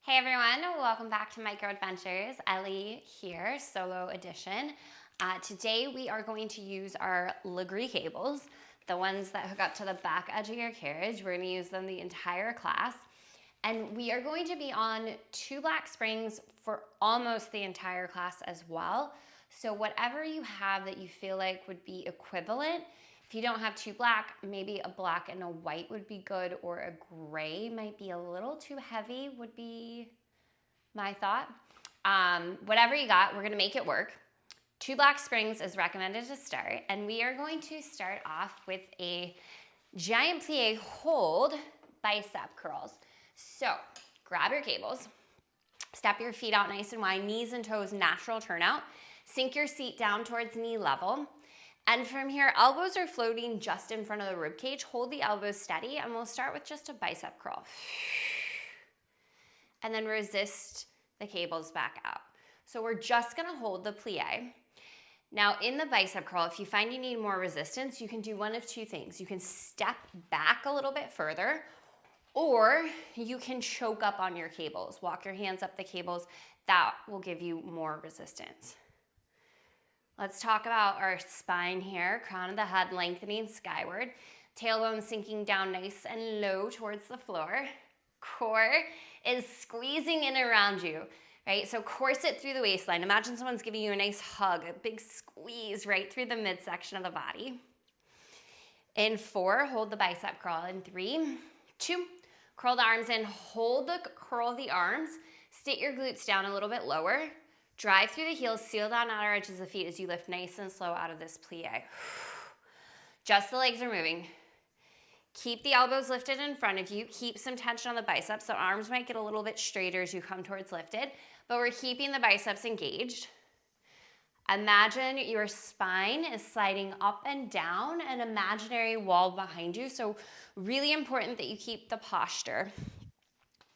Hey everyone, welcome back to Micro Adventures. Ellie here, solo edition. Today we are going to use our Legree cables, the ones that hook up to the back edge of your carriage. We're going to use them the entire class. And we are going to be on 2 black springs for almost the entire class as well. So whatever you have that you feel like would be equivalent, if you don't have 2 black, maybe a black and a white would be good, or a gray might be a little too heavy would be my thought. Whatever you got, we're gonna make it work. 2 black springs is recommended to start, and we are going to start off with a giant plie hold bicep curls. So grab your cables, step your feet out nice and wide, knees and toes natural turnout, sink your seat down towards knee level. And from here, elbows are floating just in front of the rib cage. Hold the elbows steady, and we'll start with just a bicep curl. And then resist the cables back out. So we're just gonna hold the plie. Now in the bicep curl, if you find you need more resistance, you can do one of 2 things. You can step back a little bit further, or you can choke up on your cables. Walk your hands up the cables. That will give you more resistance. Let's talk about our spine here. Crown of the head lengthening skyward. Tailbone sinking down nice and low towards the floor. Core is squeezing in around you, right? So corset through the waistline. Imagine someone's giving you a nice hug, a big squeeze right through the midsection of the body. In 4, hold the bicep curl. In 3, 2, curl the arms in, hold the curl of the arms, sit your glutes down a little bit lower, drive through the heels, seal down outer edges of the feet as you lift nice and slow out of this plie. Just the legs are moving. Keep the elbows lifted in front of you. Keep some tension on the biceps. The arms might get a little bit straighter as you come towards lifted, but we're keeping the biceps engaged. Imagine your spine is sliding up and down an imaginary wall behind you. So really important that you keep the posture.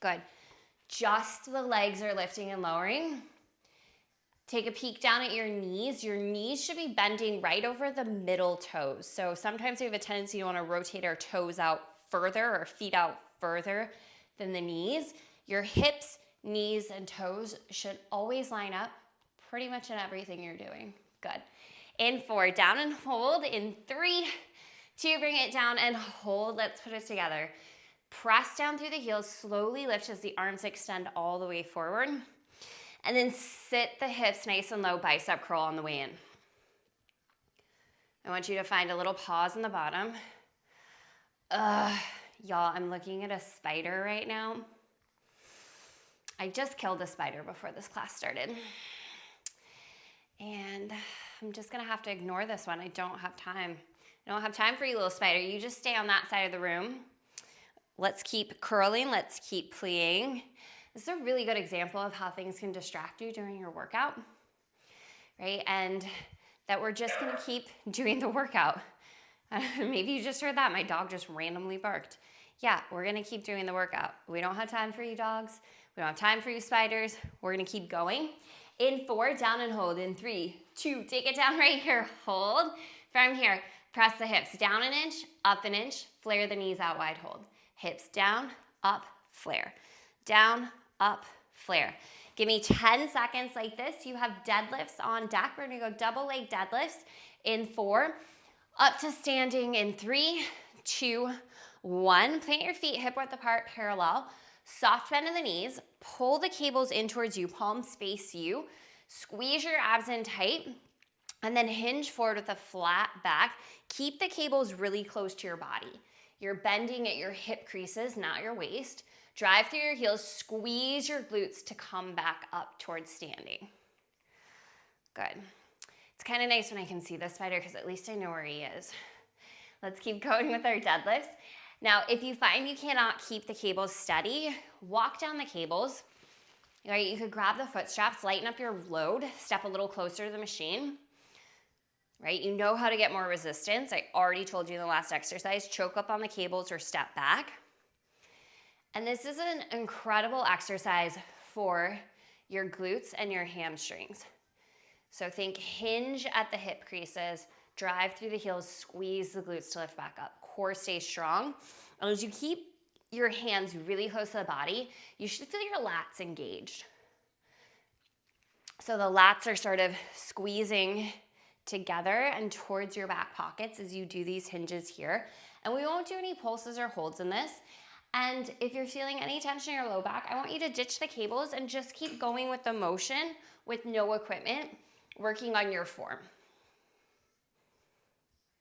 Good. Just the legs are lifting and lowering. Take a peek down at your knees. Your knees should be bending right over the middle toes. So sometimes we have a tendency to want to rotate our toes out further or feet out further than the knees. Your hips, knees, and toes should always line up pretty much in everything you're doing. Good. In 4, down and hold. In 3, 2, bring it down and hold. Let's put it together. Press down through the heels, slowly lift as the arms extend all the way forward. And then sit the hips nice and low, bicep curl on the way in. I want you to find a little pause in the bottom. Y'all, I'm looking at a spider right now. I just killed a spider before this class started. And I'm just gonna have to ignore this one. I don't have time. I don't have time for you, little spider. You just stay on that side of the room. Let's keep curling, let's keep plieing. This is a really good example of how things can distract you during your workout, right? And that we're just gonna keep doing the workout. Maybe you just heard that. My dog just randomly barked. Yeah, we're gonna keep doing the workout. We don't have time for you dogs. We don't have time for you spiders. We're gonna keep going. In 4, down and hold. In 3, 2, take it down right here. Hold. From here, press the hips down an inch, up an inch, flare the knees out wide, hold. Hips down, up, flare. Down, up, flare. Give me 10 seconds like this. You have deadlifts on deck. We're gonna go double leg deadlifts in 4, up to standing in 3, 2, 1. Plant your feet hip width apart, parallel. Soft bend in the knees. Pull the cables in towards you, palms face you. Squeeze your abs in tight, and then hinge forward with a flat back. Keep the cables really close to your body. You're bending at your hip creases, not your waist. Drive through your heels, squeeze your glutes to come back up towards standing. Good. It's kind of nice when I can see the spider because at least I know where he is. Let's keep going with our deadlifts. Now, if you find you cannot keep the cables steady, walk down the cables. Right, you could grab the foot straps, lighten up your load, step a little closer to the machine. Right, you know how to get more resistance. I already told you in the last exercise, choke up on the cables or step back. And this is an incredible exercise for your glutes and your hamstrings. So think hinge at the hip creases, drive through the heels, squeeze the glutes to lift back up. Core stays strong. And as you keep your hands really close to the body, you should feel your lats engaged. So the lats are sort of squeezing together and towards your back pockets as you do these hinges here. And we won't do any pulses or holds in this. And if you're feeling any tension in your low back, I want you to ditch the cables and just keep going with the motion with no equipment, working on your form.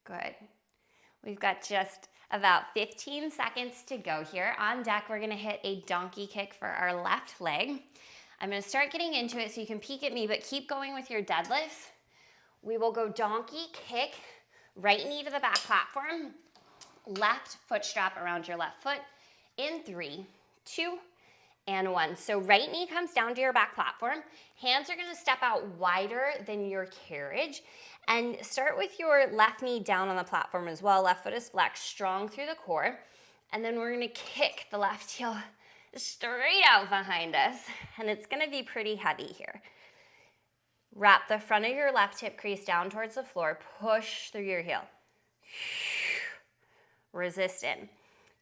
Good. We've got just about 15 seconds to go here. On deck, we're gonna hit a donkey kick for our left leg. I'm gonna start getting into it so you can peek at me, but keep going with your deadlifts. We will go donkey kick, right knee to the back platform, left foot strap around your left foot in 3, 2, and 1. So right knee comes down to your back platform. Hands are gonna step out wider than your carriage, and start with your left knee down on the platform as well. Left foot is flexed, strong through the core. And then we're gonna kick the left heel straight out behind us, and it's gonna be pretty heavy here. Wrap the front of your left hip crease down towards the floor, push through your heel. Resist in.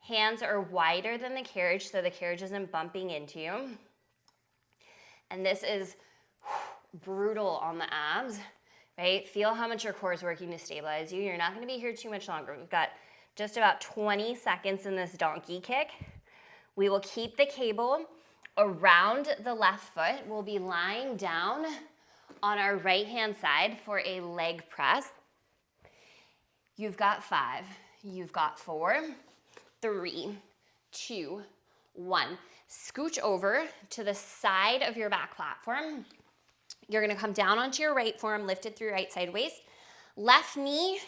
Hands are wider than the carriage so the carriage isn't bumping into you. And this is brutal on the abs, right? Feel how much your core is working to stabilize you. You're not gonna be here too much longer. We've got just about 20 seconds in this donkey kick. We will keep the cable around the left foot. We'll be lying down on our right-hand side for a leg press. You've got 5, you've got 4, 3, 2, 1. Scooch over to the side of your back platform. You're gonna come down onto your right forearm, lifted through right side waist. Left knee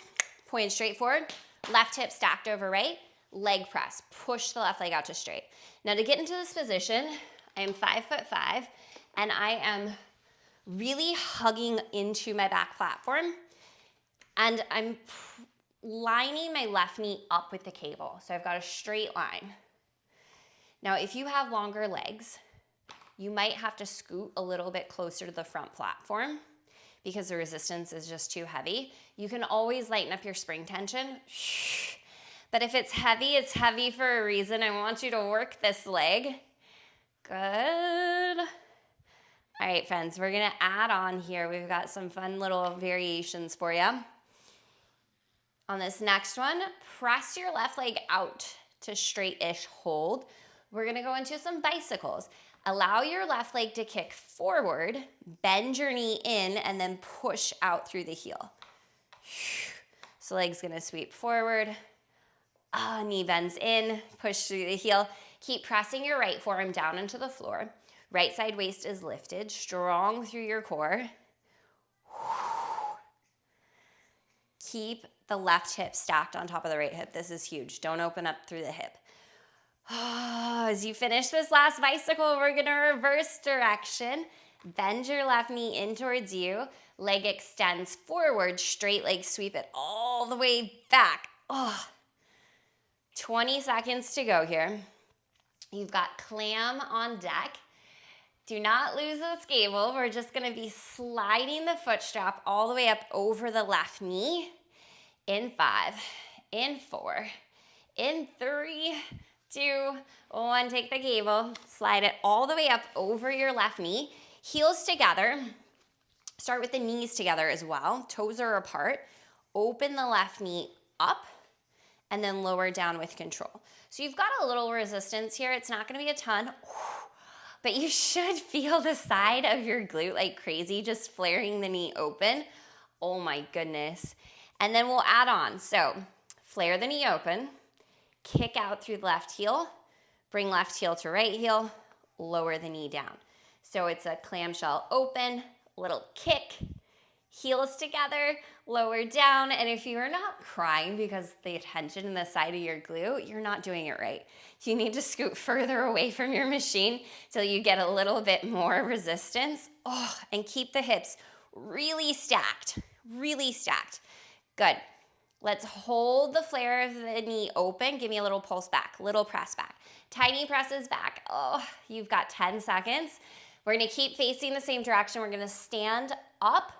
pointed straight forward, left hip stacked over right, leg press. Push the left leg out to straight. Now to get into this position, I am 5'5", and I am really hugging into my back platform, and I'm lining my left knee up with the cable. So I've got a straight line. Now, if you have longer legs, you might have to scoot a little bit closer to the front platform because the resistance is just too heavy. You can always lighten up your spring tension. But if it's heavy for a reason. I want you to work this leg. Good. All right, friends, we're gonna add on here. We've got some fun little variations for you. On this next one, press your left leg out to straight-ish hold. We're gonna go into some bicycles. Allow your left leg to kick forward, bend your knee in, and then push out through the heel. So leg's gonna sweep forward, knee bends in, push through the heel. Keep pressing your right forearm down into the floor. Right side waist is lifted, strong through your core. Keep the left hip stacked on top of the right hip. This is huge. Don't open up through the hip. As you finish this last bicycle, we're gonna reverse direction. Bend your left knee in towards you. Leg extends forward, straight leg sweep it all the way back. 20 seconds to go here. You've got clam on deck. Do not lose this cable. We're just gonna be sliding the foot strap all the way up over the left knee. In 5, in 4, in 3, 2, 1. Take the cable, slide it all the way up over your left knee. Heels together. Start with the knees together as well. Toes are apart. Open the left knee up and then lower down with control. So you've got a little resistance here. It's not gonna be a ton, but you should feel the side of your glute like crazy, just flaring the knee open. Oh my goodness. And then we'll add on. So flare the knee open, kick out through the left heel, bring left heel to right heel, lower the knee down. So it's a clamshell open, little kick, heels together, lower down. And if you're not crying because the tension in the side of your glute, you're not doing it right. You need to scoot further away from your machine till you get a little bit more resistance. And keep the hips really stacked, really stacked. Good. Let's hold the flare of the knee open. Give me a little pulse back, little press back. Tiny presses back. You've got 10 seconds. We're gonna keep facing the same direction. We're gonna stand up,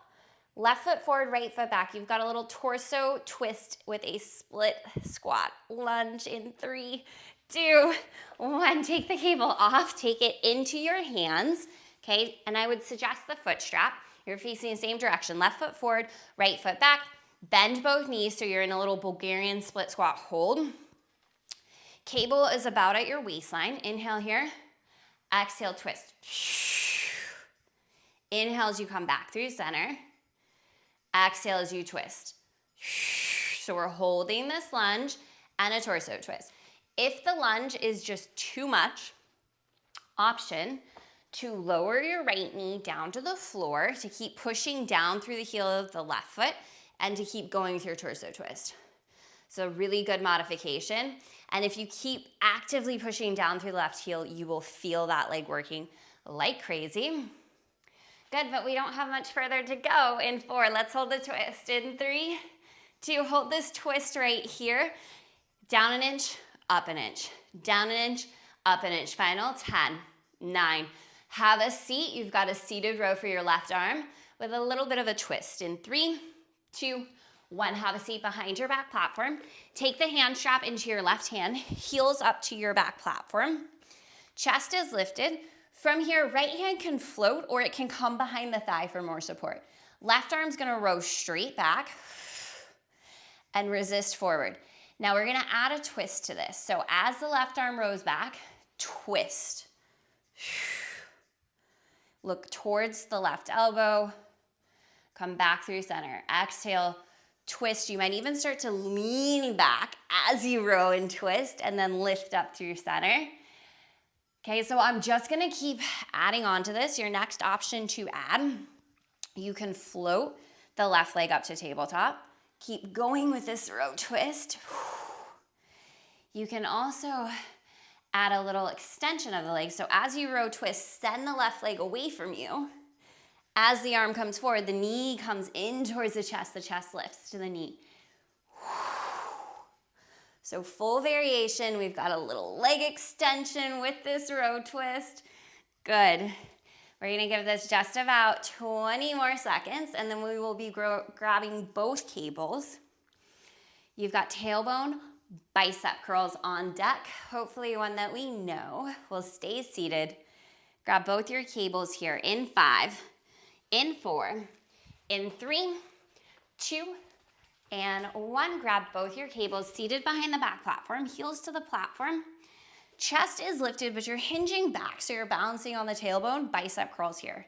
left foot forward, right foot back. You've got a little torso twist with a split squat. Lunge in 3, 2, 1. Take the cable off, take it into your hands, okay? And I would suggest the foot strap. You're facing the same direction, left foot forward, right foot back. Bend both knees so you're in a little Bulgarian split squat hold. Cable is about at your waistline. Inhale here, exhale, twist. Inhale as you come back through center. Exhale as you twist. So we're holding this lunge and a torso twist. If the lunge is just too much, option to lower your right knee down to the floor to keep pushing down through the heel of the left foot and to keep going with your torso twist. So really good modification. And if you keep actively pushing down through the left heel, you will feel that leg working like crazy. Good, but we don't have much further to go. In 4, let's hold the twist. In 3, 2, hold this twist right here. Down an inch, up an inch. Down an inch, up an inch. Final 10, 9. Have a seat. You've got a seated row for your left arm with a little bit of a twist. In 3, 2, 1. Have a seat behind your back platform. Take the hand strap into your left hand, heels up to your back platform. Chest is lifted. From here, right hand can float or it can come behind the thigh for more support. Left arm's gonna row straight back and resist forward. Now we're gonna add a twist to this. So as the left arm rows back, twist. Look towards the left elbow, come back through center. Exhale, twist. You might even start to lean back as you row and twist and then lift up through center. Okay, so I'm just gonna keep adding on to this. Your next option to add, you can float the left leg up to tabletop. Keep going with this row twist. You can also add a little extension of the leg. So as you row twist, send the left leg away from you. As the arm comes forward, the knee comes in towards the chest lifts to the knee. So full variation, we've got a little leg extension with this row twist. Good. We're gonna give this just about 20 more seconds and then we will be grabbing both cables. You've got tailbone, bicep curls on deck, hopefully one that we know. We'll stay seated. Grab both your cables here in 5, in 4, in 3, 2, and 1. Grab both your cables seated behind the back platform, heels to the platform. Chest is lifted, but you're hinging back, so you're balancing on the tailbone, bicep curls here.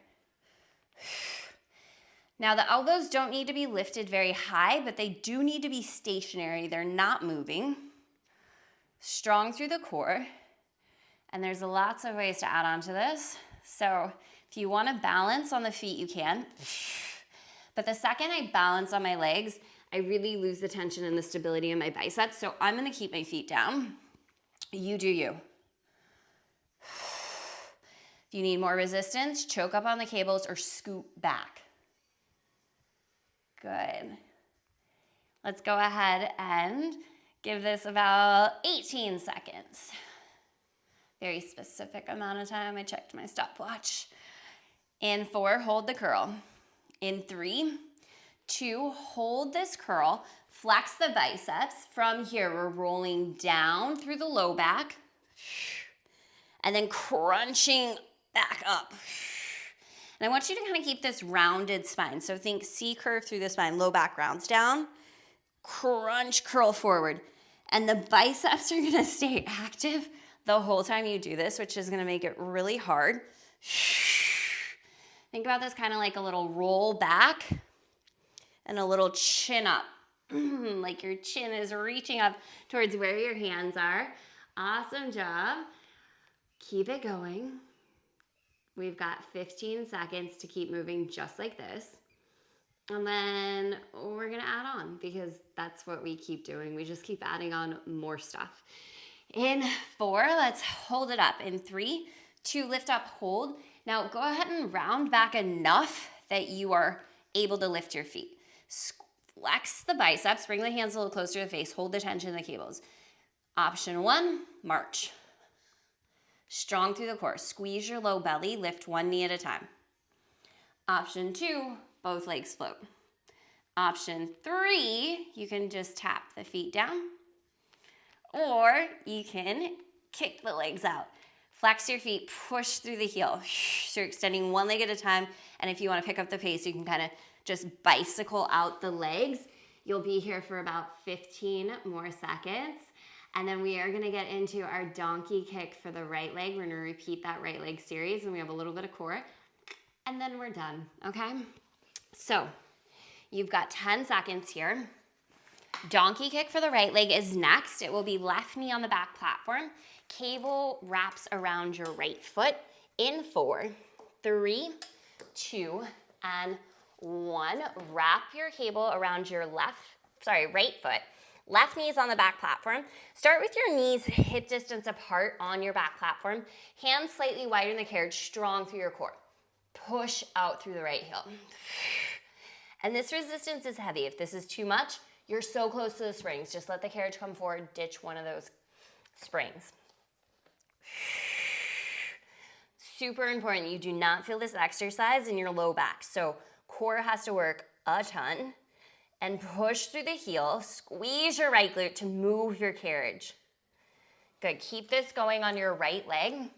Now the elbows don't need to be lifted very high, but they do need to be stationary. They're not moving. Strong through the core. And there's lots of ways to add on to this. So if you want to balance on the feet, you can. But the second I balance on my legs, I really lose the tension and the stability in my biceps. So I'm going to keep my feet down. You do you. If you need more resistance, choke up on the cables or scoot back. Good. Let's go ahead and give this about 18 seconds. Very specific amount of time. I checked my stopwatch. In 4, hold the curl. In 3, 2, hold this curl. Flex the biceps. From here, we're rolling down through the low back and then crunching back up. And I want you to kind of keep this rounded spine. So think C curve through the spine, low back rounds down, crunch, curl forward. And the biceps are gonna stay active the whole time you do this, which is gonna make it really hard. Think about this kind of like a little roll back and a little chin up. Like your chin is reaching up towards where your hands are. Awesome job. Keep it going. We've got 15 seconds to keep moving just like this. And then we're gonna add on because that's what we keep doing. We just keep adding on more stuff. In 4, let's hold it up. In 3, 2, lift up, hold. Now go ahead and round back enough that you are able to lift your feet. Flex the biceps, bring the hands a little closer to the face, hold the tension in the cables. Option 1, march. Strong through the core. Squeeze your low belly, lift one knee at a time. Option 2, both legs float. Option 3, you can just tap the feet down. Or you can kick the legs out. Flex your feet, push through the heel. So you're extending one leg at a time. And if you want to pick up the pace, you can kind of just bicycle out the legs. You'll be here for about 15 more seconds. And then we are going to get into our donkey kick for the right leg. We're going to repeat that right leg series, and we have a little bit of core. And then we're done, okay? So you've got 10 seconds here. Donkey kick for the right leg is next. It will be left knee on the back platform. Cable wraps around your right foot in 4, 3, 2, and 1. Wrap your cable around your right foot. Left knee is on the back platform. Start with your knees hip distance apart on your back platform. Hands slightly wider in the carriage, strong through your core. Push out through the right heel. And this resistance is heavy. If this is too much, you're so close to the springs. Just let the carriage come forward, ditch one of those springs. Super important, you do not feel this exercise in your low back. So core has to work a ton. And push through the heel, squeeze your right glute to move your carriage. Good, keep this going on your right leg.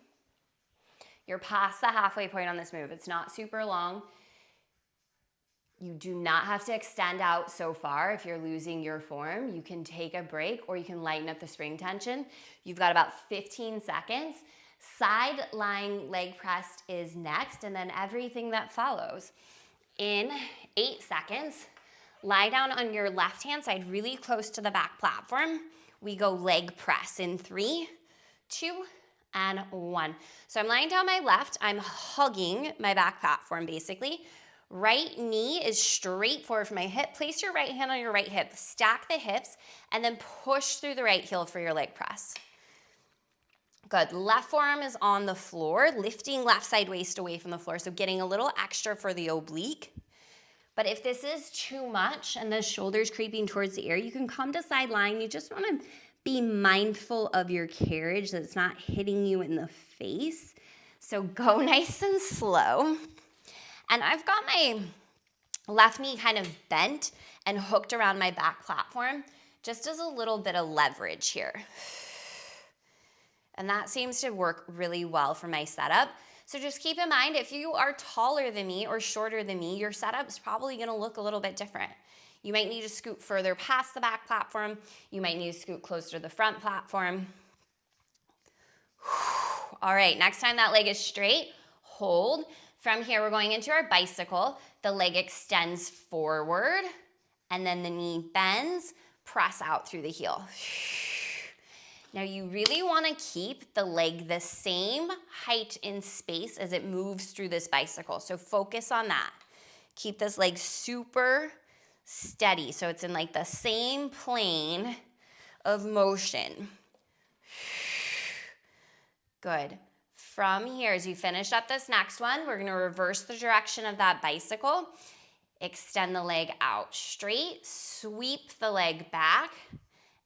You're past the halfway point on this move. It's not super long. You do not have to extend out so far. If you're losing your form, you can take a break or you can lighten up the spring tension. You've got about 15 seconds. Side lying leg press is next, and then everything that follows. In 8 seconds, lie down on your left-hand side, really close to the back platform. We go leg press in 3, 2, and 1. So I'm lying down my left. I'm hugging my back platform, basically. Right knee is straight forward from my hip. Place your right hand on your right hip. Stack the hips, and then push through the right heel for your leg press. Good. Left forearm is on the floor, lifting left side waist away from the floor, so getting a little extra for the oblique. But if this is too much and the shoulder's creeping towards the ear, you can come to side lying. You just want to be mindful of your carriage, that it's not hitting you in the face. So go nice and slow. And I've got my left knee kind of bent and hooked around my back platform, just as a little bit of leverage here. And that seems to work really well for my setup. So just keep in mind, if you are taller than me or shorter than me, your setup's probably gonna look a little bit different. You might need to scoot further past the back platform. You might need to scoot closer to the front platform. All right, next time that leg is straight, hold. From here, we're going into our bicycle. The leg extends forward, and then the knee bends, press out through the heel. Now you really want to keep the leg the same height in space as it moves through this bicycle. So focus on that. Keep this leg super steady so it's in like the same plane of motion. Good. From here, as you finish up this next one, we're going to reverse the direction of that bicycle. Extend the leg out straight, sweep the leg back,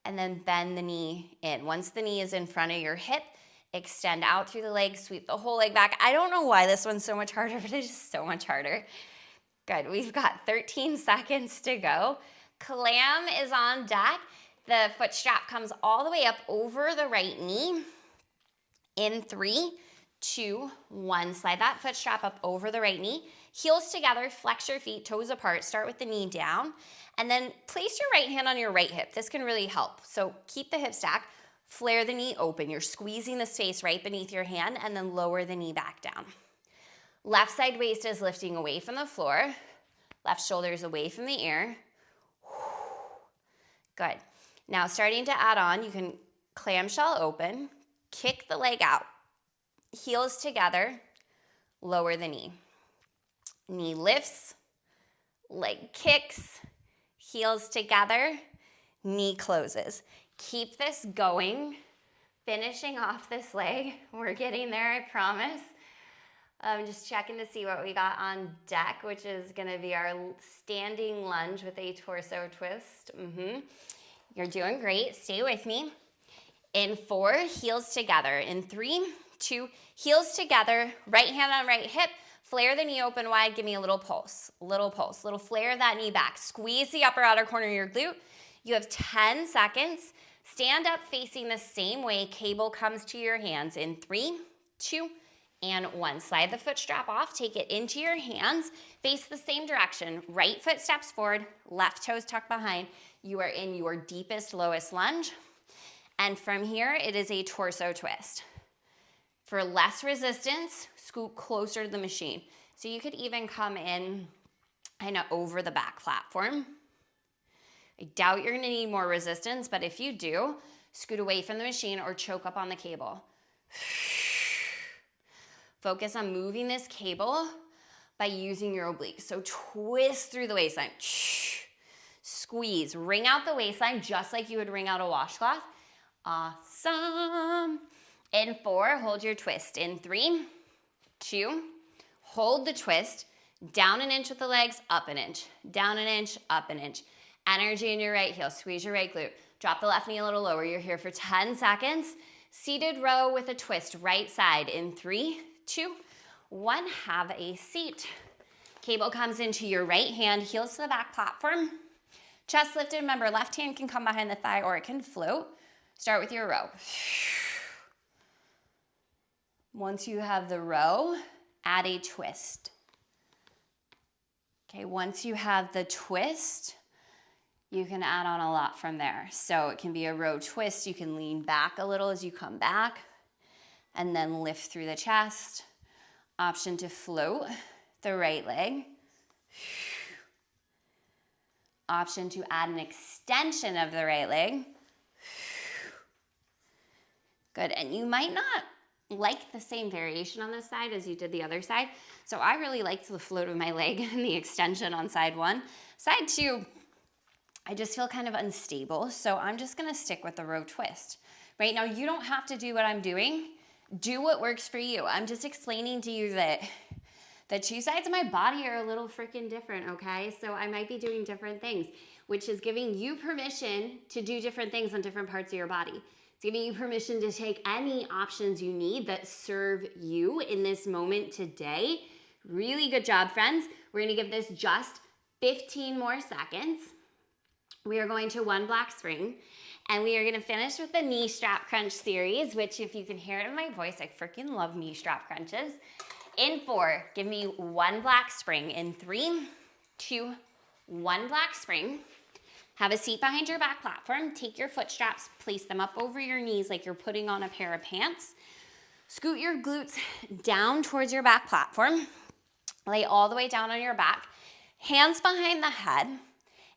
and then bend the knee in. Once the knee is in front of your hip, extend out through the leg, sweep the whole leg back. I don't know why this one's so much harder, but it's just so much harder. Good, we've got 13 seconds to go. Clam is on deck. The foot strap comes all the way up over the right knee. In 3, 2, 1. Slide that foot strap up over the right knee. Heels together, flex your feet, toes apart. Start with the knee down. And then place your right hand on your right hip. This can really help. So keep the hip stacked. Flare the knee open. You're squeezing the space right beneath your hand, and then lower the knee back down. Left side waist is lifting away from the floor. Left shoulder is away from the ear. Good. Now starting to add on, you can clamshell open, kick the leg out. Heels together, lower the knee. Knee lifts, leg kicks, heels together, knee closes. Keep this going, finishing off this leg. We're getting there, I promise. I'm just checking to see what we got on deck, which is gonna be our standing lunge with a torso twist. You're doing great, stay with me. In 4, heels together. In 3, 2, heels together, right hand on right hip, flare the knee open wide, give me a little pulse, little flare that knee back. Squeeze the upper outer corner of your glute. You have 10 seconds. Stand up facing the same way. Cable comes to your hands in 3, 2, and 1. Slide the foot strap off, take it into your hands, face the same direction. Right foot steps forward, left toes tucked behind. You are in your deepest, lowest lunge. And from here, it is a torso twist. For less resistance, scoot closer to the machine. So you could even come in kind of over the back platform. I doubt you're gonna need more resistance, but if you do, scoot away from the machine or choke up on the cable. Focus on moving this cable by using your obliques. So twist through the waistline. Squeeze, wring out the waistline just like you would wring out a washcloth. Awesome. In 4, hold your twist. In 3, 2, hold the twist. Down an inch with the legs, up an inch. Down an inch, up an inch. Energy in your right heel, squeeze your right glute. Drop the left knee a little lower. You're here for 10 seconds. Seated row with a twist, right side. In 3, 2, 1, have a seat. Cable comes into your right hand, heels to the back platform. Chest lifted, remember left hand can come behind the thigh or it can float. Start with your row. Once you have the row, add a twist. Okay, once you have the twist, you can add on a lot from there. So it can be a row twist. You can lean back a little as you come back and then lift through the chest. Option to float the right leg. Option to add an extension of the right leg. Good, and you might not like the same variation on this side as you did the other side. So I really liked the float of my leg and the extension on side 1. Side 2, I just feel kind of unstable, so I'm just gonna stick with the row twist. Right now, you don't have to do what I'm doing. Do what works for you. I'm just explaining to you that the 2 sides of my body are a little freaking different, okay? So I might be doing different things, which is giving you permission to do different things on different parts of your body. It's giving you permission to take any options you need that serve you in this moment today. Really good job, friends. We're gonna give this just 15 more seconds. We are going to 1 black spring, and we are gonna finish with the knee strap crunch series, which if you can hear it in my voice, I freaking love knee strap crunches. In 4, give me 1 black spring. In 3, 2, 1 black spring. Have a seat behind your back platform. Take your foot straps, place them up over your knees like you're putting on a pair of pants. Scoot your glutes down towards your back platform. Lay all the way down on your back. Hands behind the head.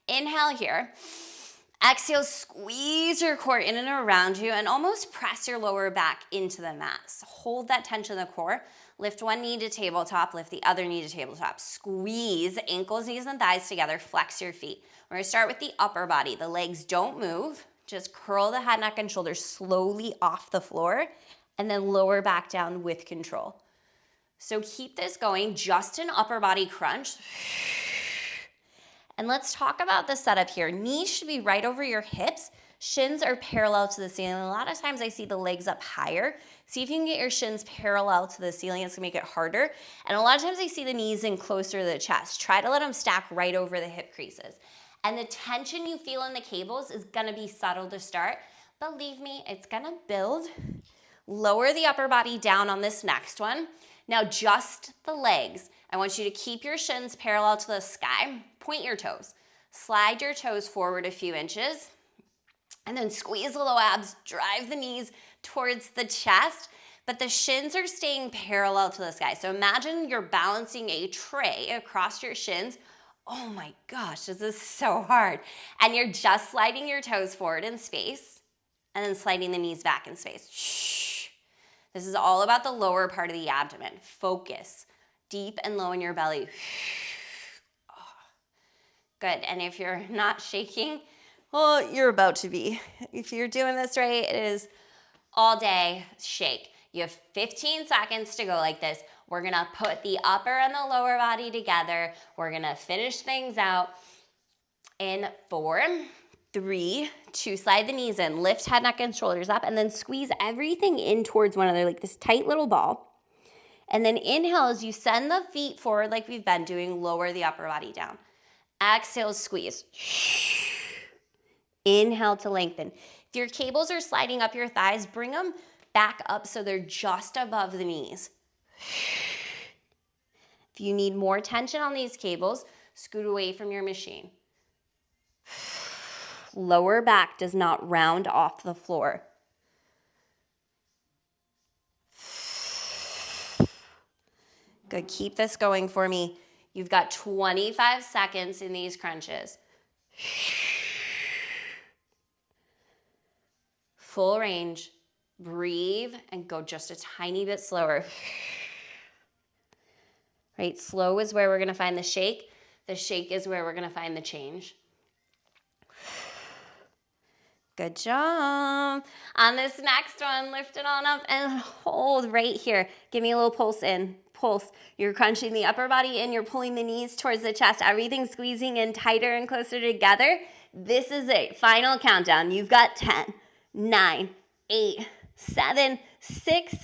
Inhale here. Exhale, squeeze your core in and around you and almost press your lower back into the mat. So hold that tension in the core. Lift one knee to tabletop, lift the other knee to tabletop. Squeeze ankles, knees, and thighs together. Flex your feet. We're gonna start with the upper body. The legs don't move. Just curl the head, neck, and shoulders slowly off the floor and then lower back down with control. So keep this going, just an upper body crunch. And let's talk about the setup here. Knees should be right over your hips. Shins are parallel to the ceiling. A lot of times I see the legs up higher. See if you can get your shins parallel to the ceiling. It's gonna make it harder. And a lot of times I see the knees in closer to the chest. Try to let them stack right over the hip creases. And the tension you feel in the cables is gonna be subtle to start. Believe me, it's gonna build. Lower the upper body down on this next one. Now just the legs. I want you to keep your shins parallel to the sky. Point your toes. Slide your toes forward a few inches. And then squeeze the low abs. Drive the knees towards the chest. But the shins are staying parallel to the sky. So imagine you're balancing a tray across your shins. Oh my gosh, this is so hard. And you're just sliding your toes forward in space. And then sliding the knees back in space. Shh. This is all about the lower part of the abdomen. Focus. Deep and low in your belly. Good, and if you're not shaking, well, you're about to be. If you're doing this right, it is all day shake. You have 15 seconds to go like this. We're gonna put the upper and the lower body together. We're gonna finish things out in 4, 3, 2, slide the knees in, lift head, neck, and shoulders up, and then squeeze everything in towards one another like this tight little ball. And then inhale as you send the feet forward like we've been doing, lower the upper body down. Exhale, squeeze. Inhale to lengthen. If your cables are sliding up your thighs, bring them back up so they're just above the knees. If you need more tension on these cables, scoot away from your machine. Lower back does not round off the floor. Good, keep this going for me. You've got 25 seconds in these crunches. Full range, breathe, and go just a tiny bit slower. Right, slow is where we're gonna find the shake. The shake is where we're gonna find the change. Good job. On this next one, lift it on up and hold right here. Give me a little pulse in, pulse. You're crunching the upper body in, you're pulling the knees towards the chest, everything squeezing in tighter and closer together. This is it, final countdown. You've got 10, 9, 8, 7, 6,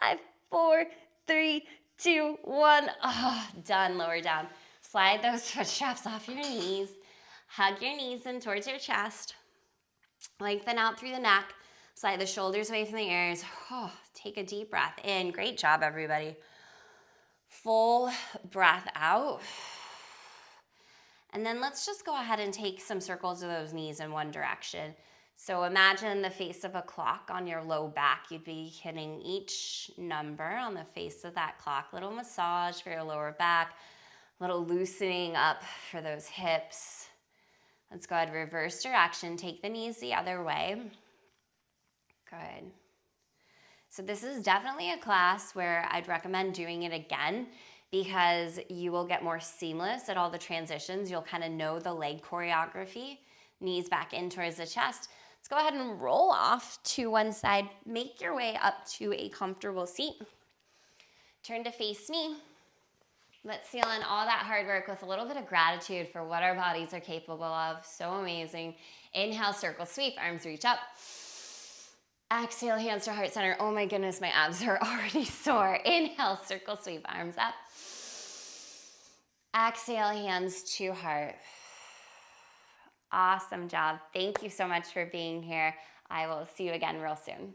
5, 4, 3, 2, 1. Oh, done, lower down. Slide those foot straps off your knees. Hug your knees in towards your chest. Lengthen out through the neck. Slide the shoulders away from the ears. Oh, take a deep breath in. Great job, everybody. Full breath out. And then let's just go ahead and take some circles of those knees in one direction. So imagine the face of a clock on your low back. You'd be hitting each number on the face of that clock. Little massage for your lower back. Little loosening up for those hips. Let's go ahead, reverse direction. Take the knees the other way. Good. So this is definitely a class where I'd recommend doing it again because you will get more seamless at all the transitions. You'll kind of know the leg choreography. Knees back in towards the chest. Let's go ahead and roll off to one side. Make your way up to a comfortable seat. Turn to face me. Let's seal in all that hard work with a little bit of gratitude for what our bodies are capable of. So amazing. Inhale, circle sweep, arms reach up. Exhale, hands to heart center. Oh my goodness, my abs are already sore. Inhale, circle sweep, arms up. Exhale, hands to heart. Awesome job. Thank you so much for being here. I will see you again real soon.